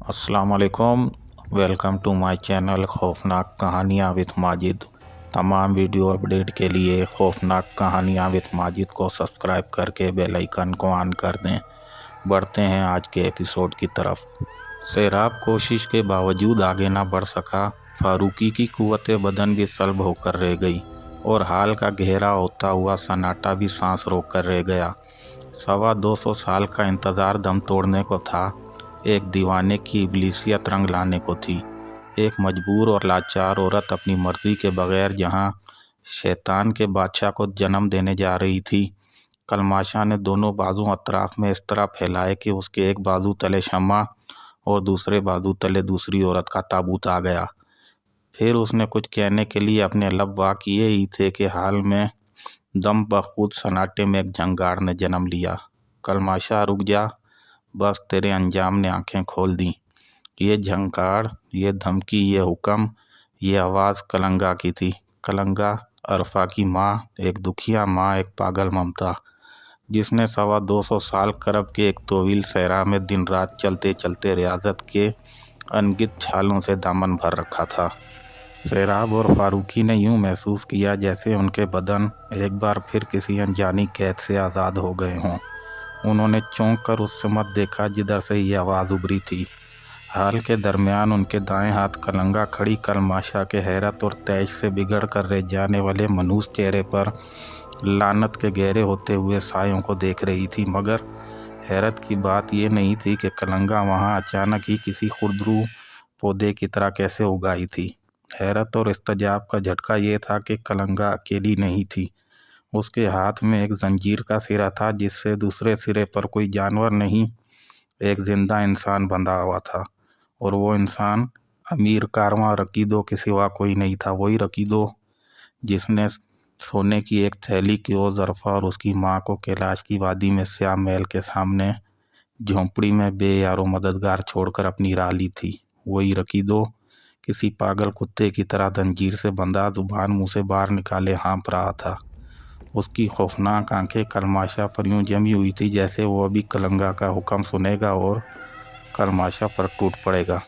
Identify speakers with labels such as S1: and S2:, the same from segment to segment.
S1: अस्सलाम वालेकुम। Welcome to my channel खौफनाक कहानियाँ विद माजिद। तमाम वीडियो अपडेट के लिए खौफनाक कहानियाँ विद माजिद को सब्सक्राइब करके बेल आइकन को ऑन कर दें। बढ़ते हैं आज के एपिसोड की तरफ। सैराब कोशिश के बावजूद आगे ना बढ़ सका। फारूकी की कुव्वते बदन भी सल्ब होकर रह गई और हाल का गहरा होता हुआ सन्नाटा भी सांस रोक कर रह गया। 250 साल का इंतज़ार दम तोड़ने को था। एक दीवाने की इब्लीसियत रंग लाने को थी। एक मजबूर और लाचार औरत अपनी मर्जी के बगैर जहां शैतान के बादशाह को जन्म देने जा रही थी। कलमाशा ने दोनों बाजू अतराफ में इस तरह फैलाए कि उसके एक बाजू तले शम्मा और दूसरे बाजू तले दूसरी औरत का ताबूत आ गया। फिर उसने कुछ कहने के लिए अपने लब वाह किए ही थे कि हाल में दम बखूद सन्नाटे में एक झंगाड़ ने जन्म लिया। कलमाशा रुक जा, बस तेरे अंजाम ने आंखें खोल दी। ये झंकार, ये धमकी, ये हुक्म, ये आवाज़ कलंगा की थी। कलंगा अरफा की माँ, एक दुखिया माँ, एक पागल ममता, जिसने 250 साल करब के एक तोवील सहरा में दिन रात चलते चलते रियाजत के अनगिनत छालों से दामन भर रखा था। सैराब और फारूकी ने यूं महसूस किया जैसे उनके बदन एक बार फिर किसी अनजानी कैद से आज़ाद हो गए हों। उन्होंने चौंक कर उस समत देखा जिधर से ये आवाज़ उभरी थी। हाल के दरमियान उनके दाएं हाथ कलंगा खड़ी कलमाशा के हैरत और तैश से बिगड़ कर रह जाने वाले मनूस चेहरे पर लानत के गहरे होते हुए सायों को देख रही थी। मगर हैरत की बात ये नहीं थी कि कलंगा वहाँ अचानक ही किसी खुरदरू पौधे की तरह कैसे उग आई थी। हैरत और इस्तजाब का झटका ये था कि कलंगा अकेली नहीं थी। उसके हाथ में एक जंजीर का सिरा था जिससे दूसरे सिरे पर कोई जानवर नहीं, एक जिंदा इंसान बंधा हुआ था। और वो इंसान अमीर कारवां रकीदो के सिवा कोई नहीं था। वही रकीदो जिसने सोने की एक थैली की ओर ज़रफ़ा और उसकी माँ को कैलाश की वादी में स्याह महल के सामने झोंपड़ी में बेयारो मददगार छोड़कर अपनी राह ली थी। वही रकीदो किसी पागल कुत्ते की तरह जंजीर से बंधा जुबान मुँह से बाहर निकाले हाँफ रहा था। उसकी खौफनाक आंखें कलमाशा पर यूं जमी हुई थी जैसे वो अभी कलंगा का हुक्म सुनेगा और कलमाशा पर टूट पड़ेगा,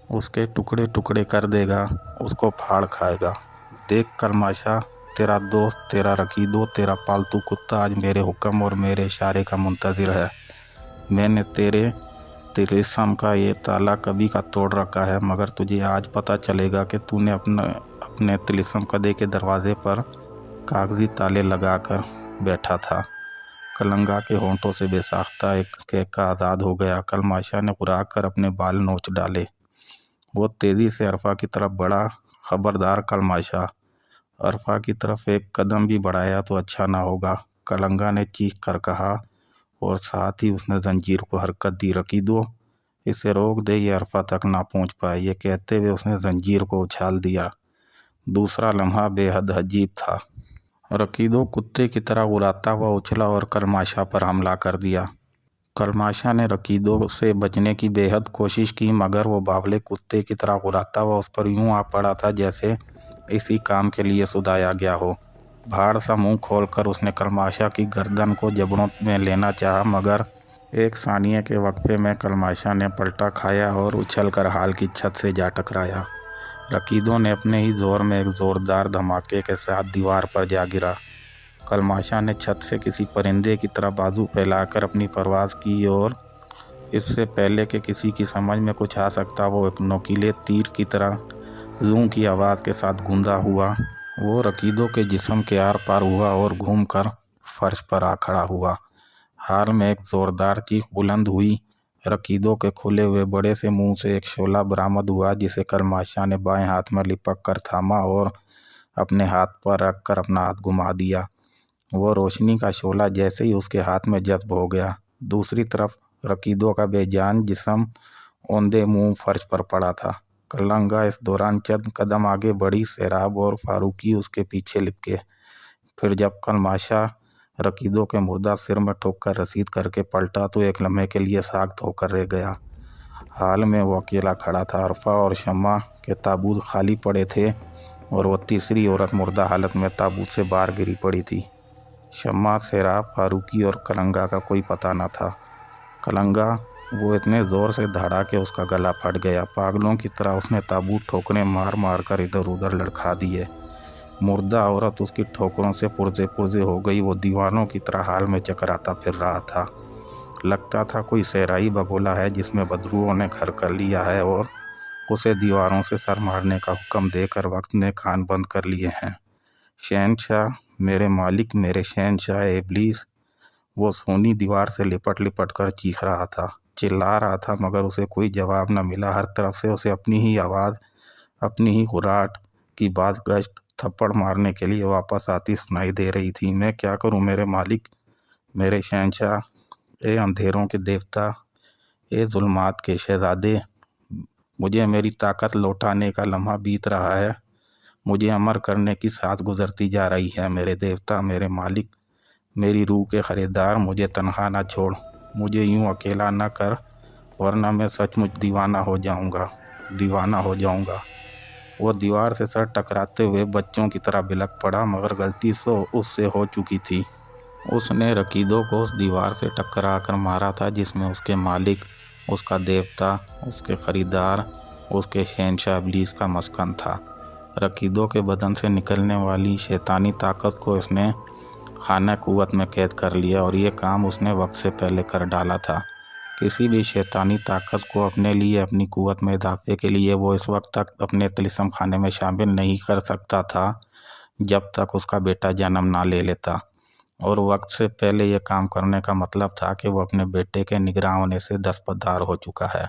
S1: उसके टुकड़े टुकड़े कर देगा, उसको फाड़ खाएगा। देख कलमाशा, तेरा दोस्त, तेरा रकीदो, तेरा पालतू कुत्ता आज मेरे हुक्म और मेरे इशारे का मुंतज़िर है। मैंने तेरे तिलिस्म का ये ताला कभी का तोड़ रखा है, मगर तुझे आज पता चलेगा कि तूने अपने तिलिस्म कदे के दरवाजे पर कागजी ताले लगाकर बैठा था। कलंगा के होंठों से बेसाख्ता एक कहका आज़ाद हो गया। कलमाशा ने खुराक कर अपने बाल नोच डाले। वो तेज़ी से अरफा की तरफ बढ़ा। खबरदार कलमाशा, अरफा की तरफ एक कदम भी बढ़ाया तो अच्छा ना होगा, कलंगा ने चीख कर कहा और साथ ही उसने जंजीर को हरकत दी। रकीदो, इसे रोक दे, ये अरफा तक ना पहुंच पाए। ये कहते हुए उसने जंजीर को उछाल दिया। दूसरा लम्हा बेहद अजीब था। रकीदो कुत्ते की तरह उड़ाता हुआ उछला और कलमाशा पर हमला कर दिया। कलमाशा ने रकीदो से बचने की बेहद कोशिश की, मगर वो बावले कुत्ते की तरह उड़ाता हुआ उस पर यूं आ पड़ा था जैसे इसी काम के लिए सुधाया गया हो। भाड़ सा मुंह खोलकर उसने कलमाशा की गर्दन को जबड़ों में लेना चाहा, मगर एक सानिये के वक्फे में कलमाशा ने पलटा खाया और उछलकर हाल की छत से जा टकराया। रकीदो ने अपने ही जोर में एक जोरदार धमाके के साथ दीवार पर जा गिरा। कलमाशा ने छत से किसी परिंदे की तरह बाजू फैलाकर अपनी परवाज़ की और इससे पहले कि किसी की समझ में कुछ आ सकता, वो एक नोकीले तीर की तरह जूं की आवाज़ के साथ गूंजा हुआ वो रकीदो के जिस्म के आर पार हुआ और घूमकर फर्श पर आ खड़ा हुआ। हाल में एक ज़ोरदार चीख बुलंद हुई। रकीदो के खुले हुए बड़े से मुंह से एक शोला बरामद हुआ जिसे कलमाशा ने बाएं हाथ में लिपक कर थामा और अपने हाथ पर रख कर अपना हाथ घुमा दिया। वो रोशनी का शोला जैसे ही उसके हाथ में जज्ब हो गया, दूसरी तरफ रकीदो का बेजान जिस्म औंधे मुंह फर्श पर पड़ा था। कलंगा इस दौरान चंद कदम आगे बढ़ी। सैराब और फारूकी उसके पीछे लिपके। फिर जब कलमाशा रकीदो के मुर्दा सिर में ठोक कर रसीद करके पलटा तो एक लम्हे के लिए साख्त होकर रह गया। हाल में वो अकेला खड़ा था। अरफा और शम्मा के ताबूत खाली पड़े थे और वो तीसरी औरत मुर्दा हालत में ताबूत से बाहर गिरी पड़ी थी। शम्मा, सैराब, फारूकी और कलंगा का कोई पता न था। कलंगा वो इतने ज़ोर से धड़ा कि उसका गला फट गया। पागलों की तरह उसने ताबूत ठोकरें मार मार कर इधर उधर लड़खा दिए। मुर्दा औरत उसकी ठोकरों से पुर्जे पुर्जे हो गई। वो दीवानों की तरह हाल में चकराता फिर रहा था। लगता था कोई सहराई बगोला है जिसमें बदरूओं ने घर कर लिया है और उसे दीवारों से सर मारने का हुक्म देकर वक्त ने कान बंद कर लिए हैं। शहंशाह, मेरे मालिक, मेरे शहंशाह इब्लीस! वो सोनी दीवार से लिपट लिपट कर चीख रहा था, चिल्ला रहा था, मगर उसे कोई जवाब न मिला। हर तरफ से उसे अपनी ही आवाज़, अपनी ही गुर्राहट की बात गश्त थप्पड़ मारने के लिए वापस आती सुनाई दे रही थी। मैं क्या करूं मेरे मालिक, मेरे शहंशाह, ए अंधेरों के देवता, ए जुल्मात के शहजादे! मुझे मेरी ताकत लौटाने का लम्हा बीत रहा है। मुझे अमर करने की सांस गुजरती जा रही है। मेरे देवता, मेरे मालिक, मेरी रूह के खरीदार, मुझे तन्हा ना छोड़, मुझे यूं अकेला ना कर, वरना मैं सचमुच दीवाना हो जाऊंगा, दीवाना हो जाऊंगा। वो दीवार से सर टकराते हुए बच्चों की तरह बिलख पड़ा, मगर गलती से उससे हो चुकी थी। उसने रकीदों को उस दीवार से टकरा कर मारा था जिसमें उसके मालिक, उसका देवता, उसके खरीदार, उसके शहंशाह इब्लीस का मस्कन था। रकीदों के बदन से निकलने वाली शैतानी ताकत को उसने खाना कुव्वत में कैद कर लिया और ये काम उसने वक्त से पहले कर डाला था। किसी भी शैतानी ताकत को अपने लिए, अपनी कुव्वत में इजाफे के लिए वो इस वक्त तक अपने तिलिस्म खाने में शामिल नहीं कर सकता था जब तक उसका बेटा जन्म ना ले लेता। और वक्त से पहले ये काम करने का मतलब था कि वो अपने बेटे के निगरान होने से दस्तबरदार हो चुका है।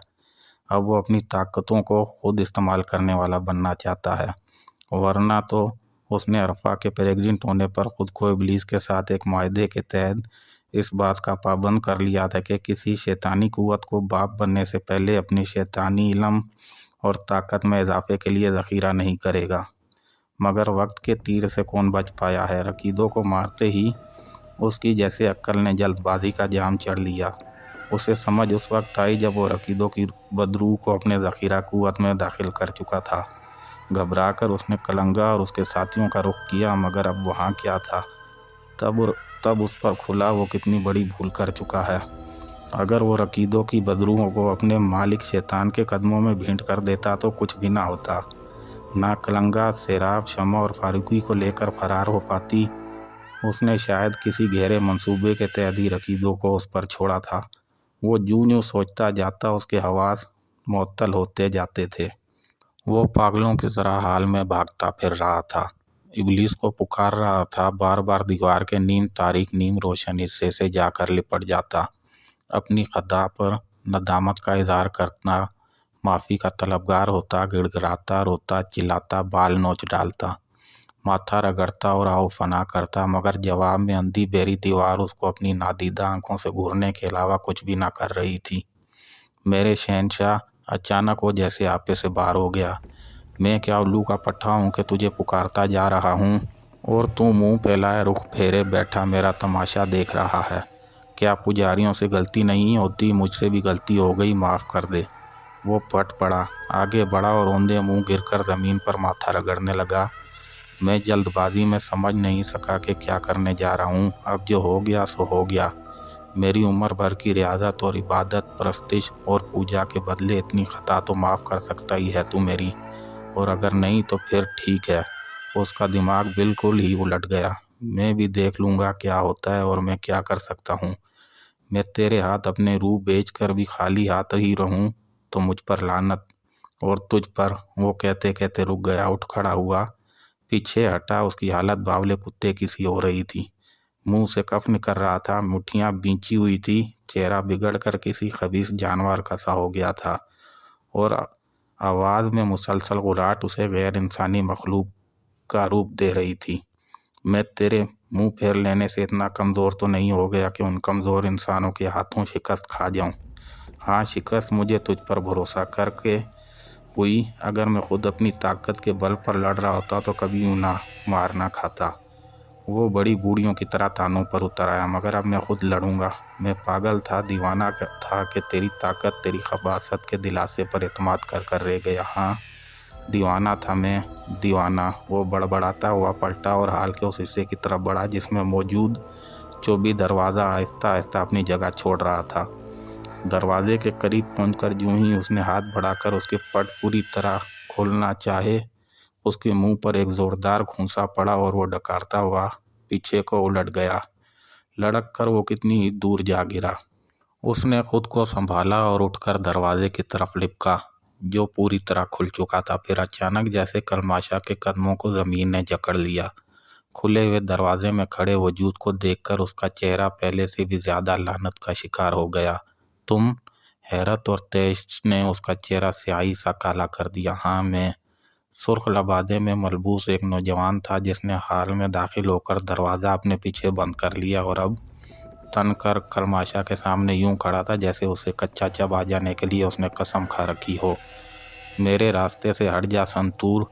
S1: अब वो अपनी ताकतों को खुद इस्तेमाल करने वाला बनना चाहता है, वरना तो उसने अरफा के प्रेग्नेंट होने पर खुद को इब्लीस के साथ एक मायदे के तहत इस बात का पाबंद कर लिया था कि किसी शैतानी कुव्वत को बाप बनने से पहले अपनी शैतानी इल्म और ताकत में इजाफे के लिए ज़ख़ीरा नहीं करेगा। मगर वक्त के तीर से कौन बच पाया है। रकीदों को मारते ही उसकी जैसे अक्ल ने जल्दबाजी का जाम चढ़ लिया। उसे समझ उस वक्त आई जब वो रकीदों की बदरूह को अपने ज़ख़ीरा कुव्वत में दाखिल कर चुका था। घबरा कर उसने कलंगा और उसके साथियों का रुख किया, मगर अब वहाँ क्या था। तब उस पर खुला वो कितनी बड़ी भूल कर चुका है। अगर वो रकीदों की बदरूहों को अपने मालिक शैतान के कदमों में भेंट कर देता तो कुछ भी ना होता। ना कलंगा, सेराब, शमा और फारूकी को लेकर फरार हो पाती। उसने शायद किसी गहरे मंसूबे के तहत ही रकीदों को उस पर छोड़ा था। वो यूं सोचता जाता, उसके हवास मुअत्तल होते जाते थे। वो पागलों की तरह हाल में भागता फिर रहा था, इब्लीस को पुकार रहा था। बार बार दीवार के नीम तारीक नीम रोशन हिस्से से जाकर लिपट जाता, अपनी खता पर नदामत का इजहार करता, माफ़ी का तलबगार होता, गिड़गिड़ाता, रोता, चिल्लाता, बाल नोच डालता, माथा रगड़ता और आओ फना करता, मगर जवाब में अंधी बेरी दीवार उसको अपनी नादीदा आंखों से घूरने के अलावा कुछ भी ना कर रही थी। मेरे शहंशाह, अचानक वो जैसे आपे से बाहर हो गया। मैं क्या उल्लू का पट्टा हूँ कि तुझे पुकारता जा रहा हूँ और तू मुंह फैलाए रुख फेरे बैठा मेरा तमाशा देख रहा है। क्या पुजारियों से गलती नहीं होती? मुझसे भी गलती हो गई, माफ़ कर दे। वो पट पड़ा, आगे बढ़ा और औंधे मुंह गिरकर ज़मीन पर माथा रगड़ने लगा। मैं जल्दबाजी में समझ नहीं सका कि क्या करने जा रहा हूँ। अब जो हो गया सो हो गया। मेरी उम्र भर की रियाजत और इबादत, परस्तिश और पूजा के बदले इतनी खता तो माफ़ कर सकता ही है तू मेरी, और अगर नहीं तो फिर ठीक है। उसका दिमाग बिल्कुल ही उलट गया। मैं भी देख लूँगा क्या होता है और मैं क्या कर सकता हूँ। मैं तेरे हाथ अपने रूह बेच कर भी खाली हाथ ही रहूँ तो मुझ पर लानत, और तुझ पर। वो कहते कहते रुक गया, उठ खड़ा हुआ, पीछे हटा। उसकी हालत बावले कुत्ते की सी हो रही थी। मुंह से कफ निकल रहा था, मुट्ठियाँ बींची हुई थी, चेहरा बिगड़ कर किसी खबीस जानवर का सा हो गया था और आवाज़ में मुसलसल गुर्राहट उसे गैर इंसानी मखलूक का रूप दे रही थी। मैं तेरे मुंह फेर लेने से इतना कमज़ोर तो नहीं हो गया कि उन कमज़ोर इंसानों के हाथों शिकस्त खा जाऊं। हाँ, शिकस्त मुझे तुझ पर भरोसा करके हुई। अगर मैं खुद अपनी ताकत के बल पर लड़ रहा होता तो कभी यूं ना मार ना खाता। वो बड़ी बूढ़ियों की तरह तानों पर उतर आया, मगर अब मैं खुद लड़ूंगा। मैं पागल था, दीवाना था कि तेरी ताकत, तेरी खबासत के दिलासे पर एतमाद कर कर रह गया। हाँ, दीवाना था मैं, दीवाना। वो बड़बड़ाता हुआ पलटा और हाल के उस हिस्से की तरफ बढ़ा जिसमें मौजूद चौबी दरवाज़ा आहिस्ता आहिस्ता अपनी जगह छोड़ रहा था। दरवाजे के करीब पहुंचकर यूं ही उसने हाथ बढ़ाकर उसके पट पूरी तरह खोलना चाहे, उसके मुंह पर एक जोरदार घूंसा पड़ा और वो डकारता हुआ पीछे को उलट गया। लड़क कर वो कितनी ही दूर जा गिरा। उसने खुद को संभाला और उठकर दरवाजे की तरफ लिपका, जो पूरी तरह खुल चुका था। फिर अचानक जैसे कलमाशा के कदमों को जमीन ने जकड़ लिया। खुले हुए दरवाजे में खड़े वजूद को देखकर उसका चेहरा पहले से भी ज्यादा लानत का शिकार हो गया। तुम? हैरत और तेज ने उसका चेहरा स्याही सा काला कर दिया। हाँ मैं। सुर्ख लबादे में मलबूस एक नौजवान था जिसने हाल में दाखिल होकर दरवाज़ा अपने पीछे बंद कर लिया और अब तन कर कलमाशा के सामने यूं खड़ा था जैसे उसे कच्चा चबा जाने के लिए उसने कसम खा रखी हो। मेरे रास्ते से हट जा संतूर,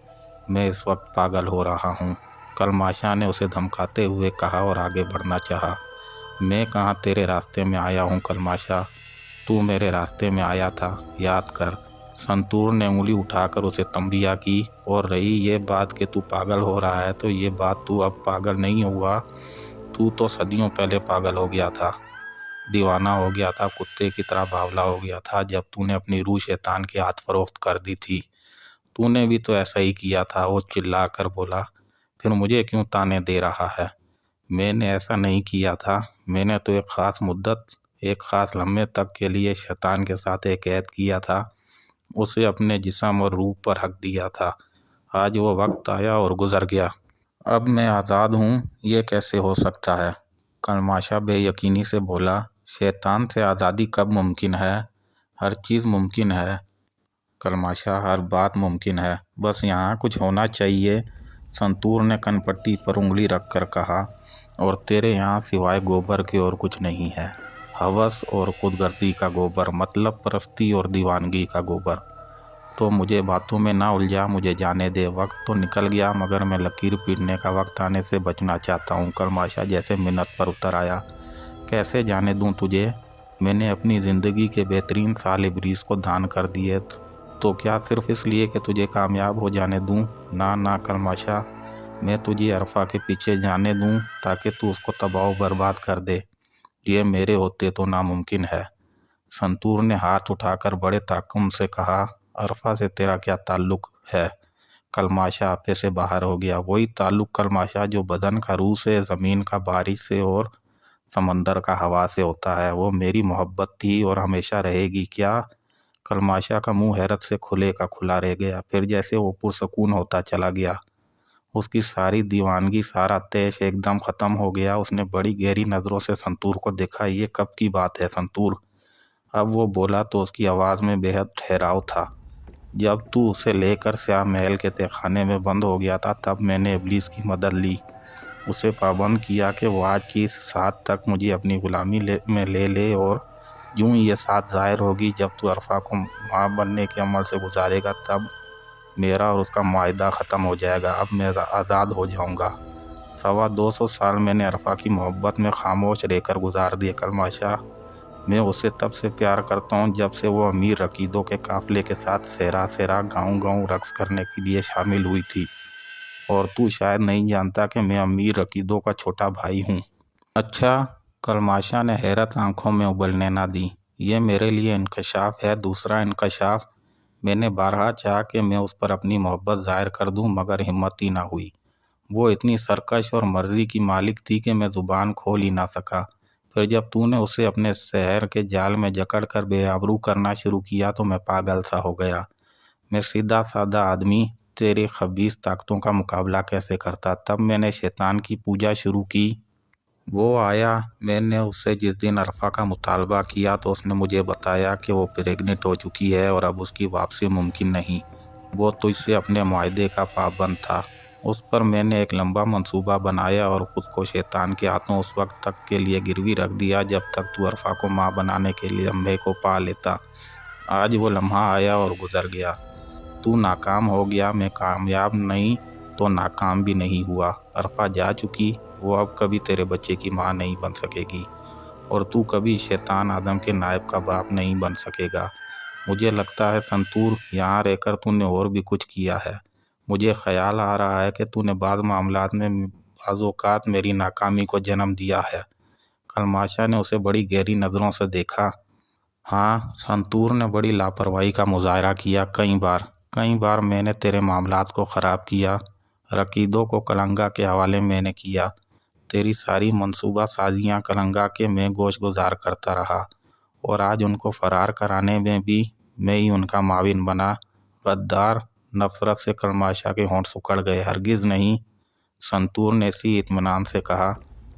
S1: मैं इस वक्त पागल हो रहा हूँ, कलमाशा ने उसे धमकाते हुए कहा और आगे बढ़ना चाहा। मैं कहाँ तेरे रास्ते में आया हूँ कलमाशा, तू मेरे रास्ते में आया था, याद कर। संतूर ने उंगली उठाकर उसे तंबिया की। और रही ये बात कि तू पागल हो रहा है, तो ये बात तू अब पागल नहीं हुआ, तू तो सदियों पहले पागल हो गया था, दीवाना हो गया था, कुत्ते की तरह बावला हो गया था जब तूने अपनी रूह शैतान के हाथ फरोख्त कर दी थी। तूने भी तो ऐसा ही किया था, वो चिल्ला कर बोला। फिर मुझे क्यों ताने दे रहा है? मैंने ऐसा नहीं किया था, मैंने तो एक ख़ास मुद्दत, एक ख़ास लम्हे तक के लिए शैतान के साथ एक ऐद किया था, उसे अपने जिस्म और रूह पर हक दिया था। आज वो वक्त आया और गुजर गया, अब मैं आज़ाद हूँ। ये कैसे हो सकता है? कलमाशा बेयकीनी से बोला। शैतान से आज़ादी कब मुमकिन है? हर चीज़ मुमकिन है कलमाशा, हर बात मुमकिन है, बस यहाँ कुछ होना चाहिए। संतूर ने कनपट्टी पर उंगली रख कर कहा। और तेरे यहाँ सिवाय गोबर के और कुछ नहीं है, हवस और खुदगर्जी का गोबर, मतलब परस्ती और दीवानगी का गोबर। तो मुझे बातों में ना उलझा, मुझे जाने दे। वक्त तो निकल गया मगर मैं लकीर पीटने का वक्त आने से बचना चाहता हूँ। कलमाशा जैसे मिन्नत पर उतर आया। कैसे जाने दूँ तुझे? मैंने अपनी ज़िंदगी के बेहतरीन साल इब्लीस को दान कर दिए, तो क्या सिर्फ इसलिए कि तुझे कामयाब हो जाने दूँ? ना ना कलमाशा, मैं तुझे अरफा के पीछे जाने दूँ ताकि तू उसको तबाह बर्बाद कर दे, ये मेरे होते तो नामुमकिन है। संतूर ने हाथ उठाकर बड़े ताक़ुम से कहा। अरफा से तेरा क्या ताल्लुक़ है? कलमाशा आपे से बाहर हो गया। वही ताल्लुक़ कलमाशा जो बदन का रूह से, ज़मीन का बारिश से और समंदर का हवा से होता है। वो मेरी मोहब्बत थी और हमेशा रहेगी। क्या? कलमाशा का मुंह हैरत से खुले का खुला रह गया। फिर जैसे वो पुरसकून होता चला गया। उसकी सारी दीवानगी, सारा तैश एकदम ख़त्म हो गया। उसने बड़ी गहरी नज़रों से संतूर को देखा। ये कब की बात है संतूर? अब वो बोला तो उसकी आवाज़ में बेहद ठहराव था। जब तू उसे लेकर स्याह महल के तहखाने में बंद हो गया था, तब मैंने इब्लीस की मदद ली। उसे पाबंद किया कि वो आज की इस सात तक मुझे अपनी ग़ुलामी में ले ले, और यूं ही ये सात ज़ाहिर होगी जब तू अरफा को माँ बनने के अमल से गुजारेगा, तब मेरा और उसका मुआहदा ख़त्म हो जाएगा। अब मैं आज़ाद हो जाऊंगा। 225 साल मैंने अरफा की मोहब्बत में खामोश रहकर गुजार दिए कलमाशा। मैं उससे तब से प्यार करता हूँ जब से वो अमीर रकीदों के काफ़िले के साथ सेरा सेरा गाँव रक्स करने के लिए शामिल हुई थी। और तू शायद नहीं जानता कि मैं अमीर रकीदों का छोटा भाई हूँ। अच्छा? कलमाशा ने हैरत आंखों में उबलने ना दी। ये मेरे लिए इंकशाफ है। दूसरा इंकशाफ? मैंने बारहा चाहा कि मैं उस पर अपनी मोहब्बत ज़ाहिर कर दूं, मगर हिम्मत ही ना हुई। वो इतनी सरकश और मर्जी की मालिक थी कि मैं ज़ुबान खोल ही ना सका। फिर जब तूने उसे अपने शहर के जाल में जकड़ कर बेआबरू करना शुरू किया तो मैं पागल सा हो गया। मैं सीधा साधा आदमी तेरी खबीस ताकतों का मुकाबला कैसे करता? तब मैंने शैतान की पूजा शुरू की। वो आया। मैंने उससे जिस दिन अरफा का मुतालबा किया तो उसने मुझे बताया कि वो प्रेग्नेंट हो चुकी है और अब उसकी वापसी मुमकिन नहीं। वो तुझसे अपने मुआहदे का पाबंद था। उस पर मैंने एक लंबा मंसूबा बनाया और ख़ुद को शैतान के हाथों उस वक्त तक के लिए गिरवी रख दिया जब तक तू अरफा को माँ बनाने के लिए लम्हे को पा लेता। आज वो लम्हा आया और गुजर गया। तू नाकाम हो गया। मैं कामयाब नहीं तो नाकाम भी नहीं हुआ। अरफा जा चुकी, वो अब कभी तेरे बच्चे की माँ नहीं बन सकेगी, और तू कभी शैतान आदम के नायब का बाप नहीं बन सकेगा। मुझे लगता है संतूर, यहाँ रहकर तूने और भी कुछ किया है। मुझे ख्याल आ रहा है कि तूने बाज़ मामलात में बाज़ मेरी नाकामी को जन्म दिया है। कलमाशा ने उसे बड़ी गहरी नज़रों से देखा। हाँ, संतूर ने बड़ी लापरवाही का मुजाहरा किया। कई बार मैंने तेरे मामलात को ख़राब किया। रकीदों को कलंगा के हवाले मैंने किया। तेरी सारी मंसूबा साजियाँ कलंगा के मैं गोश गुजार करता रहा, और आज उनको फरार कराने में भी मैं ही उनका माविन बना। गद्दार! नफरत से कर्माशा के होंठ सुकड़ गए। हरगिज नहीं, संतूर ने इसी इत्मीनान से कहा।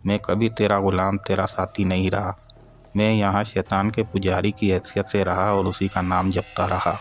S1: मैं कभी तेरा गुलाम, तेरा साथी नहीं रहा। मैं यहाँ शैतान के पुजारी की हैसियत से रहा और उसी का नाम जपता रहा।